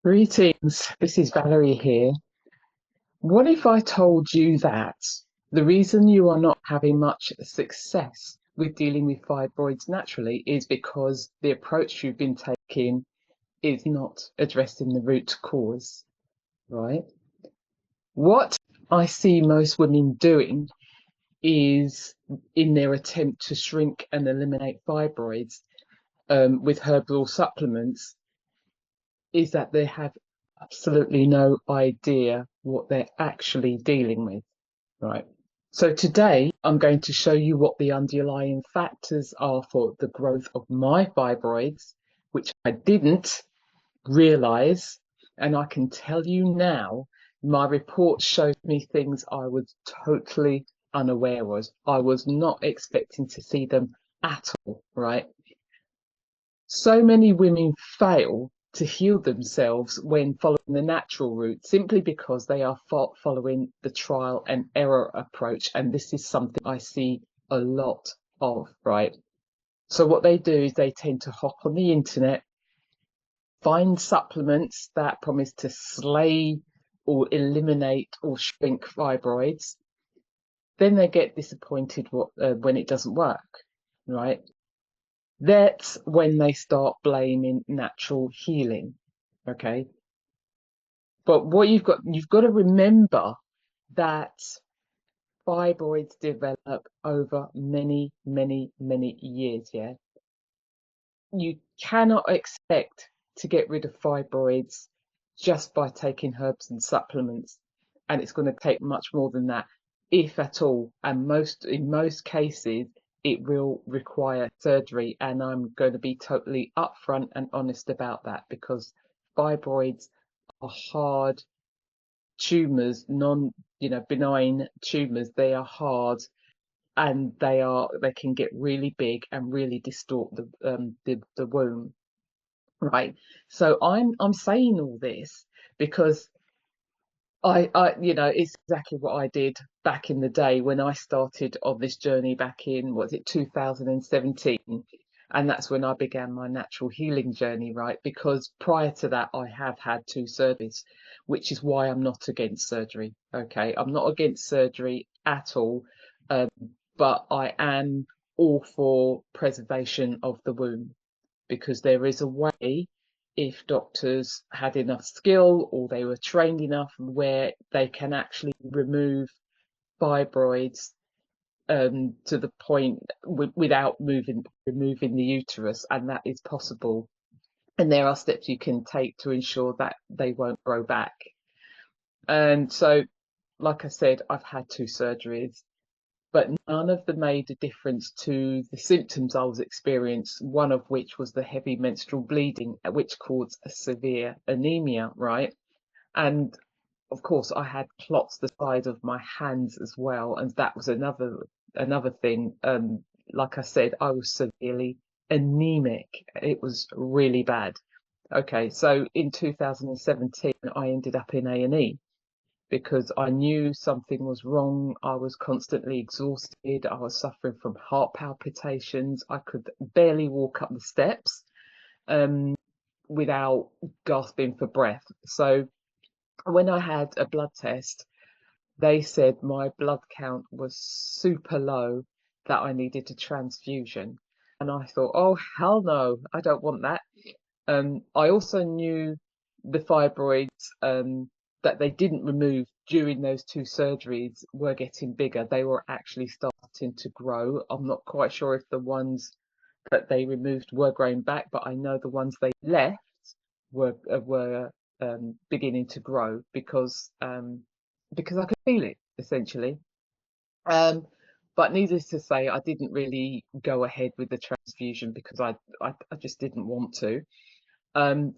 Greetings, this is Valerie here. What if I told you that the reason you are not having much success with dealing with fibroids naturally is because the approach you've been taking is not addressing the root cause, right? What I see most women doing is in their attempt to shrink and eliminate fibroids with herbal supplements is that they have absolutely no idea what they're actually dealing with, right? So today I'm going to show you what the underlying factors are for the growth of my fibroids, which I didn't realize. And I can tell you now, my report showed me things I was totally unaware of. I was not expecting to see them at all, right? So many women fail to heal themselves when following the natural route simply because they are following the trial and error approach. And this is something I see a lot of, right? So, what they do is they tend to hop on the internet, find supplements that promise to slay or eliminate or shrink fibroids. Then they get disappointed when it doesn't work, right? That's when they start blaming natural healing. Okay. But what you've got to remember that fibroids develop over many, many, many years. Yeah. You cannot expect to get rid of fibroids just by taking herbs and supplements. And it's going to take much more than that, if at all. And in most cases, it will require surgery. And I'm going to be totally upfront and honest about that because fibroids are hard tumors, benign tumors. They are hard and they can get really big and really distort the womb, right? So I'm saying all this because it's exactly what I did back in the day when I started on this journey back in, was it 2017? And that's when I began my natural healing journey, right? Because prior to that, I have had two surgeries, which is why I'm not against surgery. Okay, I'm not against surgery at all, um, but I am all for preservation of the womb because there is a way, if doctors had enough skill or they were trained enough, where they can actually remove fibroids to the point without removing the uterus, and that is possible. And there are steps you can take to ensure that they won't grow back. And so, like I said, I've had two surgeries, but none of them made a difference to the symptoms I was experiencing, one of which was the heavy menstrual bleeding, which caused a severe anemia, right? And of course, I had clots the size of my hands as well, and that was another thing. Like I said, I was severely anemic. It was really bad. Okay, so in 2017, I ended up in A&E because I knew something was wrong. I was constantly exhausted. I was suffering from heart palpitations. I could barely walk up the steps um, without gasping for breath. So when I had a blood test, they said my blood count was super low, that I needed a transfusion. And I thought, oh, hell no, I don't want that. I also knew the fibroids that they didn't remove during those two surgeries were getting bigger. They were actually starting to grow. I'm not quite sure if the ones that they removed were growing back, but I know the ones they left were beginning to grow because I could feel it essentially. Um, but needless to say, I didn't really go ahead with the transfusion because I just didn't want to.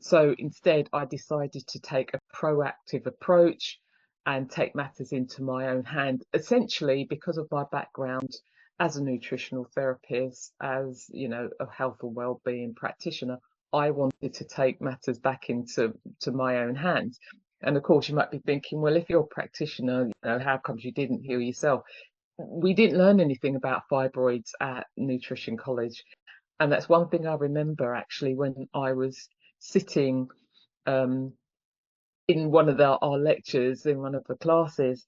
So instead, I decided to take a proactive approach and take matters into my own hand, essentially because of my background as a nutritional therapist, as a health and well-being practitioner. I wanted to take matters back into my own hands. And of course, you might be thinking, well, if you're a practitioner, how comes you didn't heal yourself? We didn't learn anything about fibroids at nutrition college. And that's one thing I remember actually when I was sitting in one of our lectures, in one of the classes,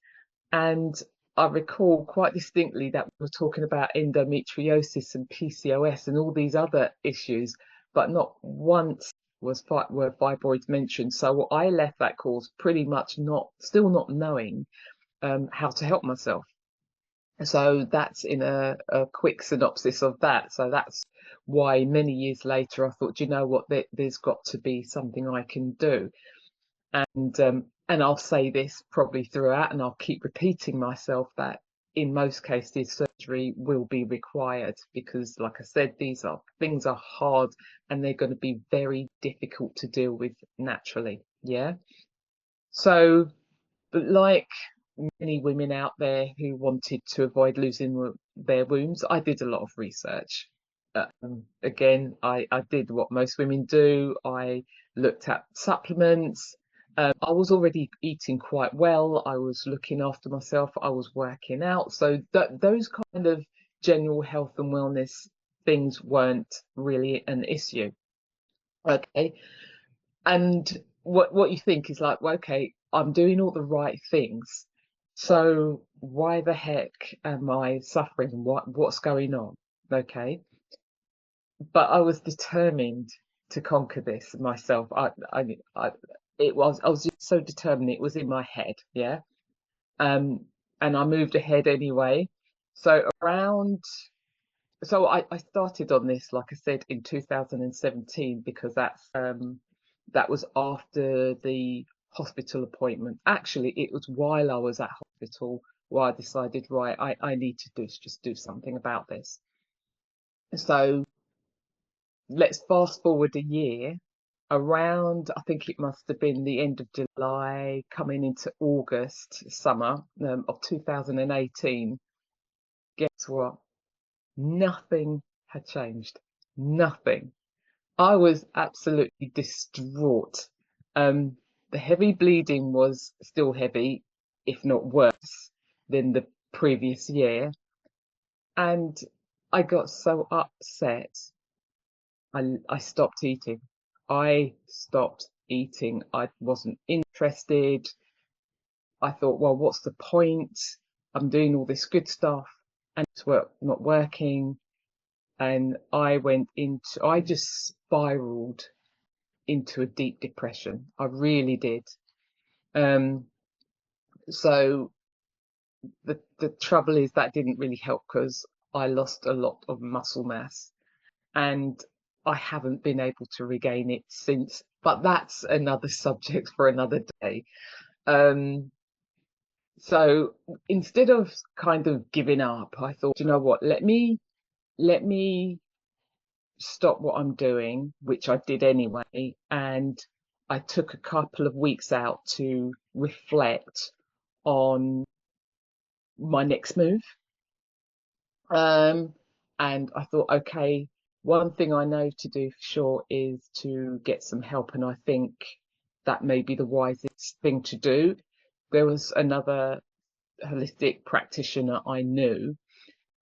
and I recall quite distinctly that we were talking about endometriosis and PCOS and all these other issues, but not once were fibroids mentioned. So I left that course pretty much still not knowing how to help myself. So that's in a quick synopsis of that. So that's why many years later I thought, you know what, there's got to be something I can do. And I'll say this probably throughout, and I'll keep repeating myself that in most cases surgery will be required because, like I said, these things are hard and they're going to be very difficult to deal with naturally. Yeah. So, but like many women out there who wanted to avoid losing their wombs, I did a lot of research. Again, I did what most women do. I looked at supplements. I was already eating quite well. I was looking after myself. I was working out. So those kind of general health and wellness things weren't really an issue. Okay. And what you think is like, well, okay, I'm doing all the right things. So why the heck am I suffering? What's going on? Okay. But I was determined to conquer this myself. I was just so determined. It was in my head, yeah. And I moved ahead anyway. So I started on this, like I said, in 2017 because that was after the hospital appointment. Actually, it was while I was at hospital where I decided, right, I need to just do something about this. So let's fast forward a year. Around, I think it must have been the end of July, coming into August, summer of 2018. Guess what? Nothing had changed. Nothing. I was absolutely distraught. Um, the heavy bleeding was still heavy, if not worse than the previous year. And I got so upset I stopped eating. I stopped eating. I wasn't interested. I thought, well, what's the point? I'm doing all this good stuff and it's not working. And I just spiraled into a deep depression. I really did. Um, so the trouble is that didn't really help because I lost a lot of muscle mass and I haven't been able to regain it since. But that's another subject for another day. Um, so instead of kind of giving up, I thought, you know what, let me stop what I'm doing, which I did anyway, and I took a couple of weeks out to reflect on my next move. Um, and I thought, okay, one thing I know to do for sure is to get some help, and I think that may be the wisest thing to do. There was another holistic practitioner I knew,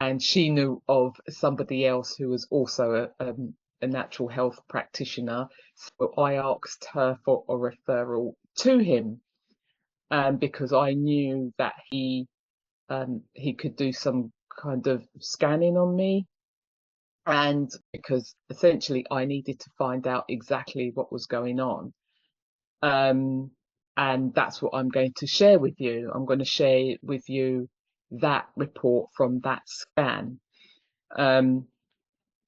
and she knew of somebody else who was also a natural health practitioner. So I asked her for a referral to him, because I knew that he could do some kind of scanning on me, and because essentially I needed to find out exactly what was going on. Um, and that's what I'm going to share with you. I'm going to share with you that report from that scan. Um,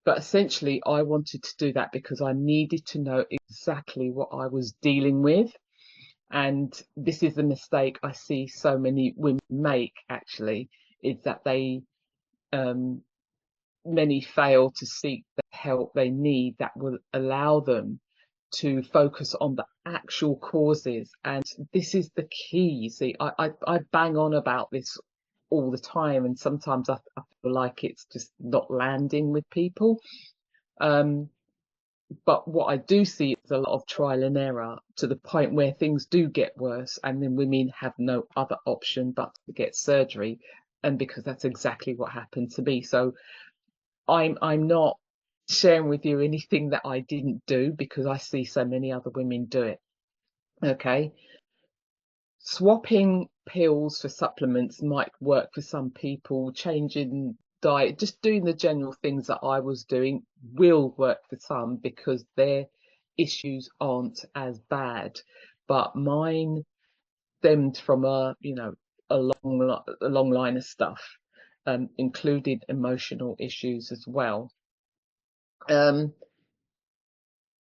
but essentially, I wanted to do that because I needed to know exactly what I was dealing with. And this is the mistake I see so many women make, actually, is that um, many fail to seek the help they need that will allow them to focus on the actual causes. And this is the key. See, I bang on about this all the time, and sometimes I feel like it's just not landing with people. Um, but what I do see is a lot of trial and error to the point where things do get worse, and then women have no other option but to get surgery. And because that's exactly what happened to me. So I'm not sharing with you anything that I didn't do because I see so many other women do it. Okay. swapping pills for supplements might work for some people. Changing diet, just doing the general things that I was doing will work for some because their issues aren't as bad. But mine stemmed from a long line of stuff, included emotional issues as well.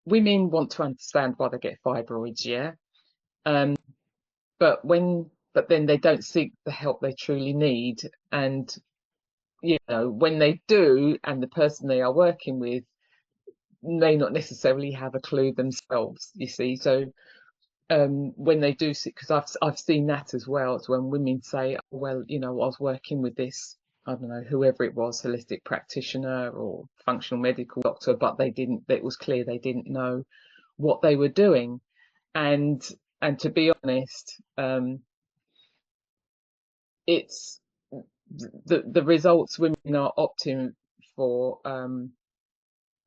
Women want to understand why they get fibroids, yeah. Um, but then they don't seek the help they truly need. And when they do, and the person they are working with may not necessarily have a clue themselves, you see. So when they do see, because I've seen that as well. It's when women say, oh, well, I was working with this, I don't know, whoever it was, holistic practitioner or functional medical doctor, but it was clear they didn't know what they were doing. And to be honest, it's the results women are opting for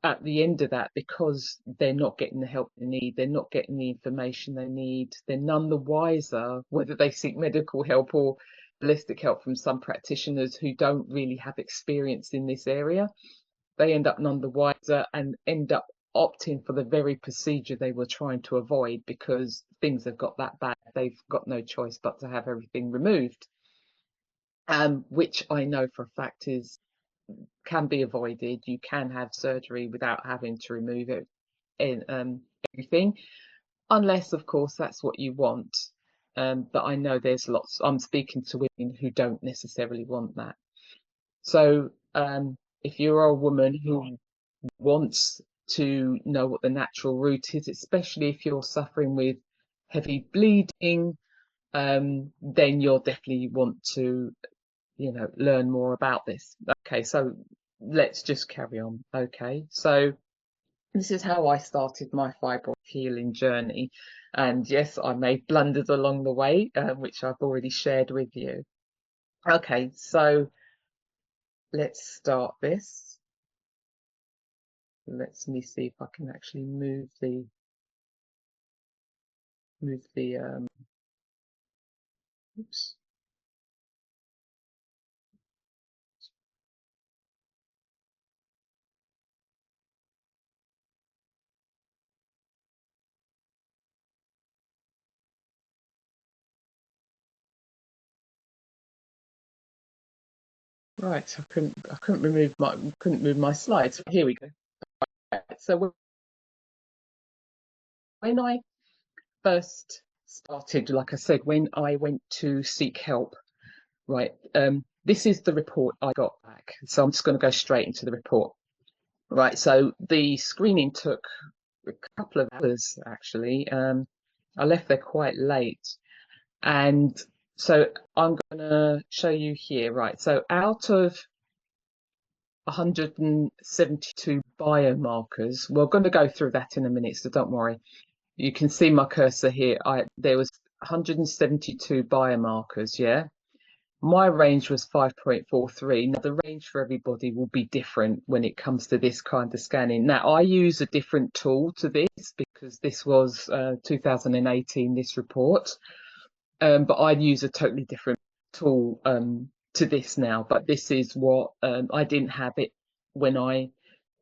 at the end of that, because they're not getting the help they need, they're not getting the information they need, they're none the wiser whether they seek medical help or holistic help from some practitioners who don't really have experience in this area. They end up none the wiser and end up opting for the very procedure they were trying to avoid, because things have got that bad they've got no choice but to have everything removed, which I know for a fact can be avoided. You can have surgery without having to remove it in everything, unless of course that's what you want. But I know there's lots, I'm speaking to women who don't necessarily want that. So if you're a woman who wants to know what the natural route is, especially if you're suffering with heavy bleeding, then you'll definitely want to learn more about this. Okay, so let's just carry on. Okay, so this is how I started my fibroid healing journey, and yes, I made blunders along the way, which I've already shared with you. Okay, so let's start this. Let me see if I can actually move the oops. Right, I couldn't move my slides. Here we go. Right, so when I first started, like I said, when I went to seek help, right, this is the report I got back. So I'm just going to go straight into the report. Right, so the screening took a couple of hours, actually. I left there quite late. And so I'm going to show you here, right, so out of 172 biomarkers, we're going to go through that in a minute, so don't worry. You can see my cursor here. There was 172 biomarkers, yeah. My range was 5.43. Now, the range for everybody will be different when it comes to this kind of scanning. Now, I use a different tool to this because this was 2018, this report. But I'd use a totally different tool to this now. But this is what I didn't have it when I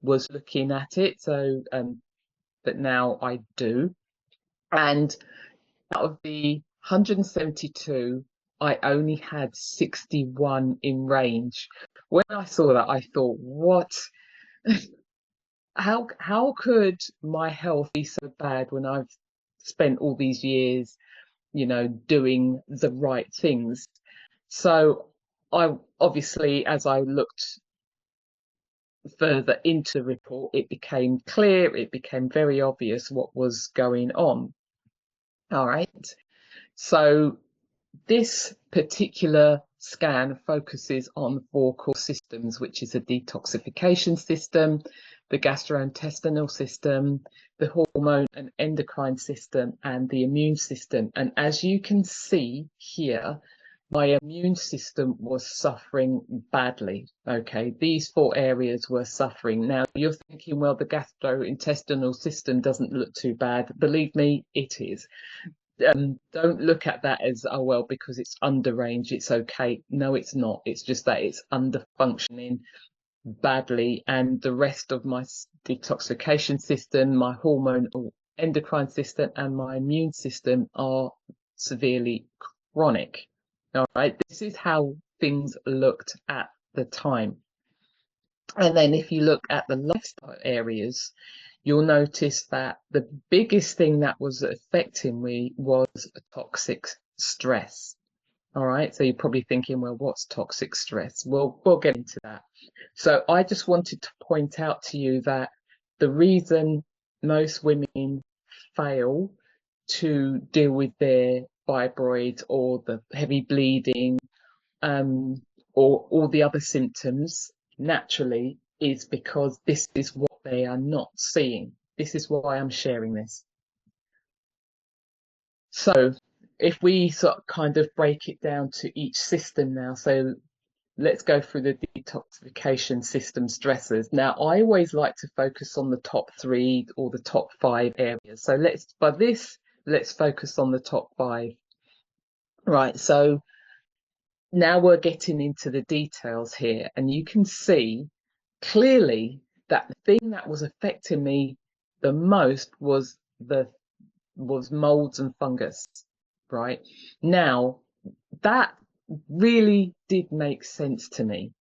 was looking at it. So, but now I do. And out of the 172, I only had 61 in range. When I saw that, I thought, what? How could my health be so bad when I've spent all these years, doing the right things? So I obviously, as I looked further into the report, it became clear, it became very obvious what was going on. All right. So this particular scan focuses on 4 core systems, which is a detoxification system, the gastrointestinal system, the hormone and endocrine system, and the immune system. And as you can see here, my immune system was suffering badly. Okay, these 4 areas were suffering. Now you're thinking, well, the gastrointestinal system doesn't look too bad. Believe me, it is. Don't look at that as, oh well, because it's underrange it's okay. No, it's not. It's just that it's under functioning badly, and the rest of my detoxification system, my hormone or endocrine system, and my immune system are severely chronic. All right, this is how things looked at the time. And then if you look at the lifestyle areas, you'll notice that the biggest thing that was affecting me was toxic stress. All right, so you're probably thinking, well, what's toxic stress? Well, we'll get into that. So I just wanted to point out to you that the reason most women fail to deal with their fibroids or the heavy bleeding, um, or all the other symptoms naturally is because this is what they are not seeing. This is why I'm sharing this. So if we sort of kind of break it down to each system now, so let's go through the detoxification system stressors. Now, I always like to focus on the top 3 or the top 5 areas. So let's focus on the top 5. Right, so now we're getting into the details here, and you can see clearly that the thing that was affecting me the most was molds and fungus. Right now, that really did make sense to me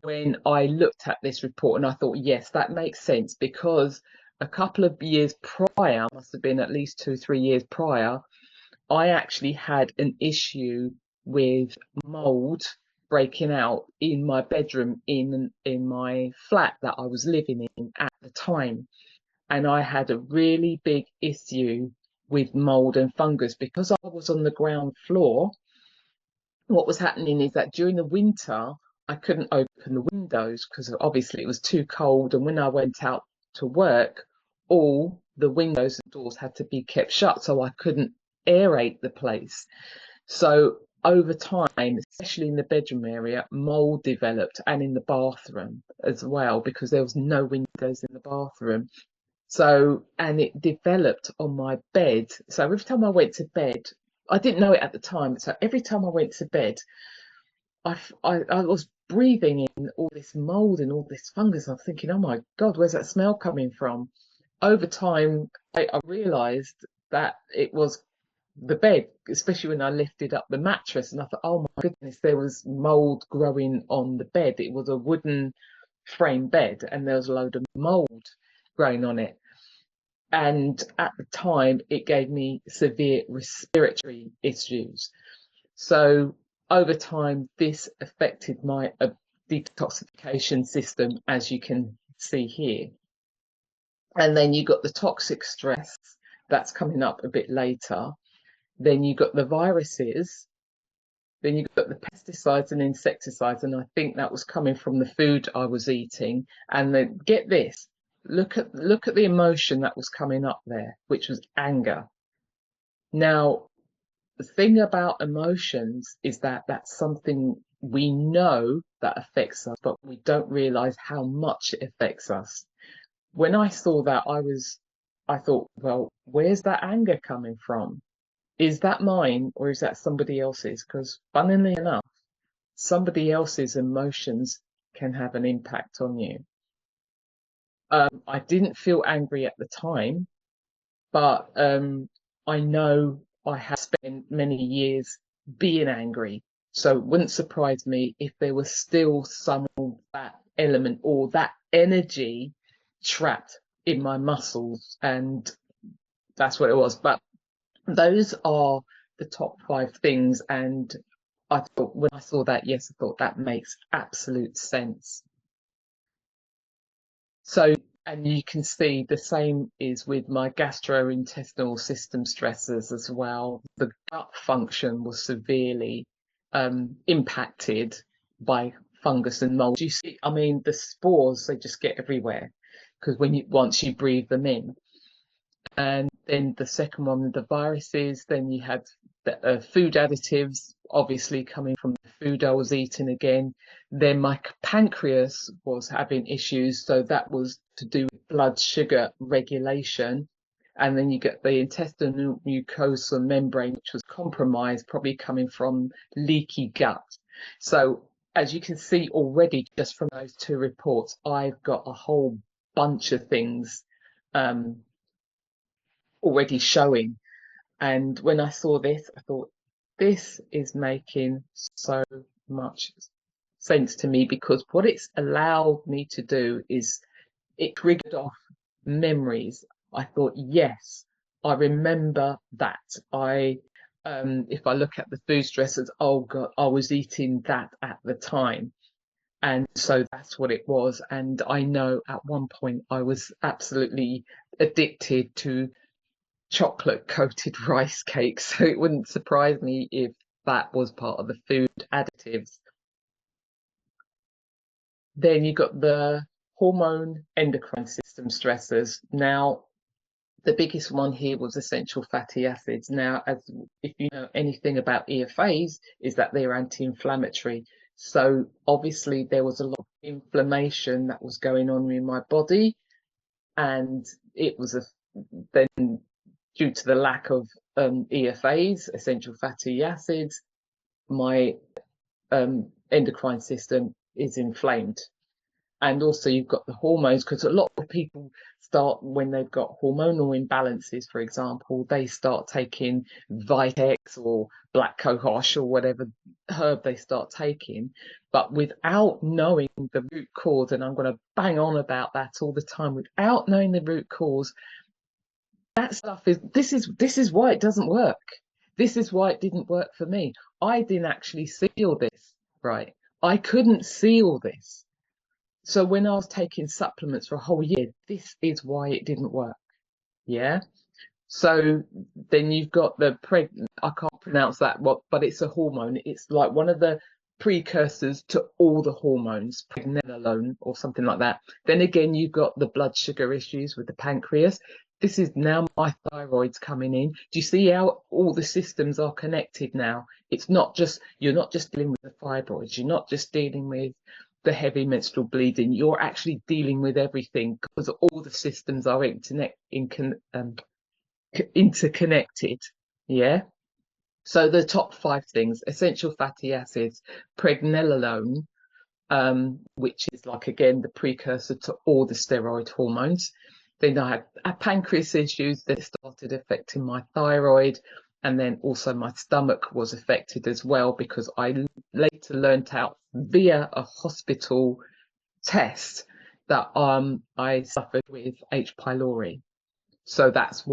when I looked at this report, and I thought, yes, that makes sense, because a couple of years prior, must have been at least 2-3 years prior, I actually had an issue with mold breaking out in my bedroom in my flat that I was living in at the time. And I had a really big issue with mold and fungus because I was on the ground floor. What was happening is that during the winter, I couldn't open the windows because obviously it was too cold. And when I went out to work, all the windows and doors had to be kept shut, so I couldn't aerate the place. So over time, especially in the bedroom area, mold developed, and in the bathroom as well, because there was no windows in the bathroom. So, and it developed on my bed. So every time I went to bed, I didn't know it at the time. So every time I went to bed, I was breathing in all this mold and all this fungus. I'm thinking, oh my God, where's that smell coming from? Over time, I realized that it was the bed, especially when I lifted up the mattress, and I thought, oh my goodness, there was mold growing on the bed. It was a wooden frame bed, and there was a load of mold growing on it. And at the time, it gave me severe respiratory issues. So over time, this affected my detoxification system, as you can see here. And then you got the toxic stress that's coming up a bit later. Then you got the viruses. Then you got the pesticides and insecticides, and I think that was coming from the food I was eating. And then get this, look at the emotion that was coming up there, which was anger. Now, the thing about emotions is that that's something we know that affects us, but we don't realize how much it affects us. When I saw that, I thought, well, where's that anger coming from? Is that mine or is that somebody else's? Because funnily enough, somebody else's emotions can have an impact on you. I didn't feel angry at the time, but I know I have spent many years being angry. So it wouldn't surprise me if there was still some of that element or that energy trapped in my muscles, and that's what it was. But those are the top 5 things, and I thought when I saw that, yes, I thought that makes absolute sense. So, and you can see the same is with my gastrointestinal system stressors as well. The gut function was severely impacted by fungus and mold. You see, I mean, the spores, they just get everywhere because once you breathe them in. And then the second one, the viruses, then you had the food additives, obviously coming from the food I was eating again. Then my pancreas was having issues, so that was to do with blood sugar regulation. And then you get the intestinal mucosal membrane, which was compromised, probably coming from leaky gut. So as you can see already, just from those two reports, I've got a whole bunch of things um, already showing. And when I saw this, I thought, this is making so much sense to me, because what it's allowed me to do is it triggered off memories. I thought, yes, I remember that. If I look at the food stressors, oh God, I was eating that at the time. And so that's what it was. And I know at one point I was absolutely addicted to chocolate coated rice cakes. So it wouldn't surprise me if that was part of the food additives. Then you got the hormone endocrine system stressors. Now, the biggest one here was essential fatty acids. Now, as if you know anything about EFAs, is that they're anti-inflammatory. So obviously there was a lot of inflammation that was going on in my body, and it was then due to the lack of EFAs, essential fatty acids, my endocrine system is inflamed. And also you've got the hormones, because a lot of people start, when they've got hormonal imbalances, for example, they start taking Vitex or black cohosh or whatever herb they start taking, but without knowing the root cause. And I'm going to bang on about that all the time. Without knowing the root cause, that stuff is this is why it doesn't work. This is why it didn't work for me. I didn't actually see all this, right? I couldn't see all this. So when I was taking supplements for a whole year, this is why it didn't work. Yeah. So then you've got the I can't pronounce that, but it's a hormone. It's like one of the precursors to all the hormones, pregnenolone or something like that. Then again, you've got the blood sugar issues with the pancreas. This is now my thyroid's coming in. Do you see how all the systems are connected now? It's not just, you're not just dealing with the fibroids, you're not just dealing with the heavy menstrual bleeding, you're actually dealing with everything, because all the systems are interconnected. Yeah. So the top five things: essential fatty acids, pregnenolone, which is like again the precursor to all the steroid hormones. Then I had pancreas issues that started affecting my thyroid, and then also my stomach was affected as well, because I later learned out via a hospital test that I suffered with H. pylori. So that's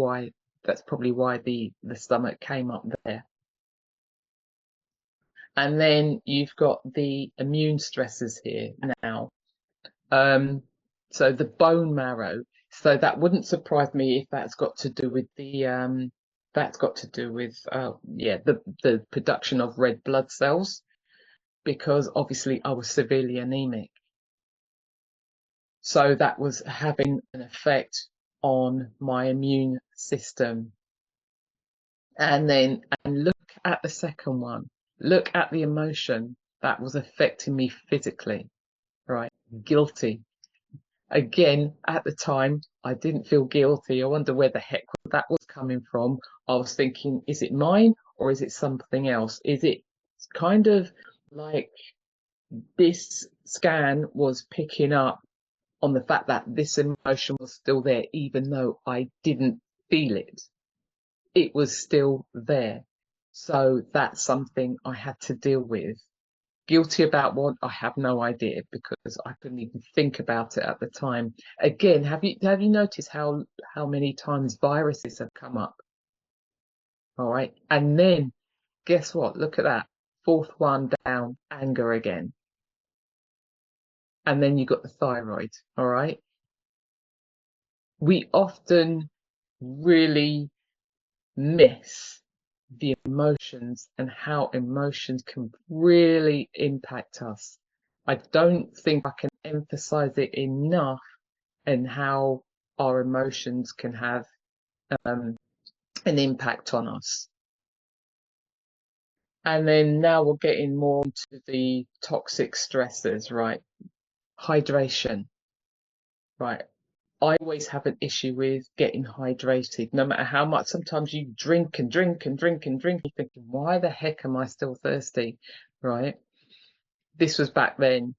probably why the stomach came up there. And then you've got the immune stressors here now. So the bone marrow. So that wouldn't surprise me if that's got to do with the the production of red blood cells, because obviously I was severely anemic. So that was having an effect on my immune system. And look at the second one. Look at the emotion that was affecting me physically, right? Guilty. Again, at the time, I didn't feel guilty. I wonder where the heck that was coming from. I was thinking, is it mine or is it something else? Is it kind of like this scan was picking up on the fact that this emotion was still there, even though I didn't feel it? It was still there. So that's something I had to deal with. Guilty about what? I have no idea, because I couldn't even think about it at the time. Again, have you noticed how many times viruses have come up? All right. And then guess what? Look at that. Fourth one down, anger again. And then you got the thyroid. All right. We often really miss the emotions and how emotions can really impact us. I don't think I can emphasize it enough, and how our emotions can have an impact on us. And then now we're getting more into the toxic stressors, right? Hydration, right? I always have an issue with getting hydrated, no matter how much. Sometimes you drink and drink and drink and drink, you're thinking, why the heck am I still thirsty? Right? This was back then.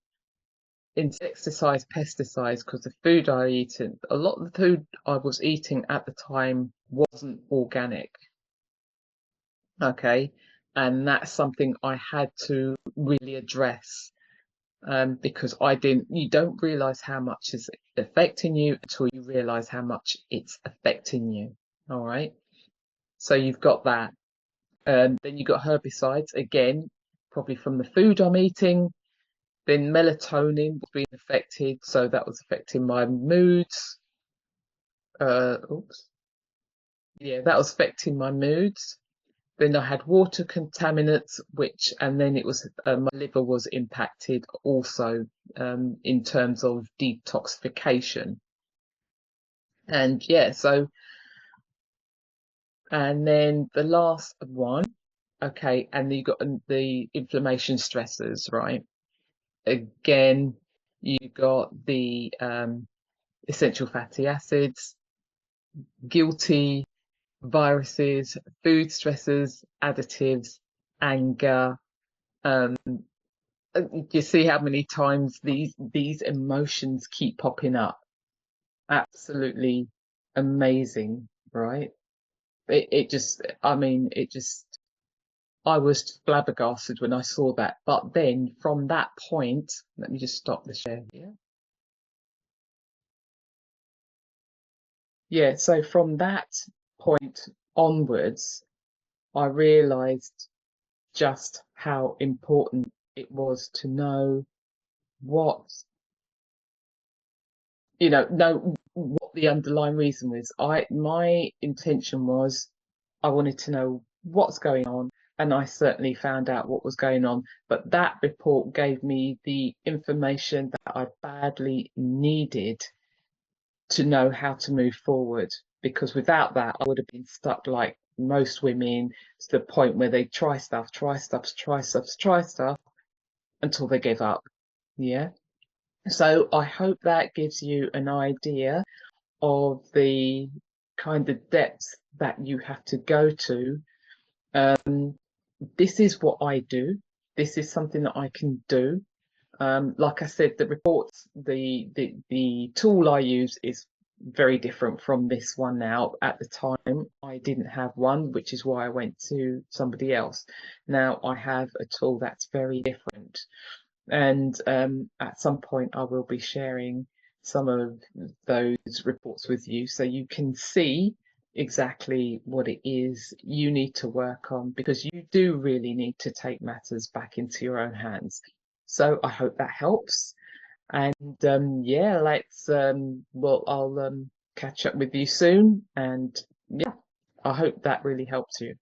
Insecticides, pesticides, because the food I eat, a lot of the food I was eating at the time wasn't organic. Okay. And that's something I had to really address, because you don't realize how much is affecting you until you realize how much it's affecting you. All right. So you've got that. Then you've got herbicides, again, probably from the food I'm eating. Then melatonin was being affected, so that was affecting my moods. Oops. Yeah, that was affecting my moods. Then I had water contaminants, and then it was my liver was impacted also, in terms of detoxification. And yeah, and then the last one, okay, and you got the inflammation stressors, right? Again, you got the essential fatty acids, guilty, viruses, food stressors, additives, anger. Um, you see how many times these emotions keep popping up. Absolutely amazing, right? It just, I mean, I was flabbergasted when I saw that. But then from that point, let me just stop the share here. Yeah, so from that point onwards, I realized just how important it was to what, know what the underlying reason was. My intention was I wanted to know what's going on, and I certainly found out what was going on. But that report gave me the information that I badly needed to know how to move forward. Because without that, I would have been stuck like most women to the point where they try stuff until they give up. Yeah. So I hope that gives you an idea of the kind of depth that you have to go to. This is what I do. This is something that I can do. Like I said, the reports, the tool I use is very different from this one now. At the time, I didn't have one, which is why I went to somebody else. Now I have a tool that's very different. And at some point, I will be sharing some of those reports with you so you can see exactly what it is you need to work on, because you do really need to take matters back into your own hands. So I hope that helps. And yeah, I'll catch up with you soon. And yeah, I hope that really helps you.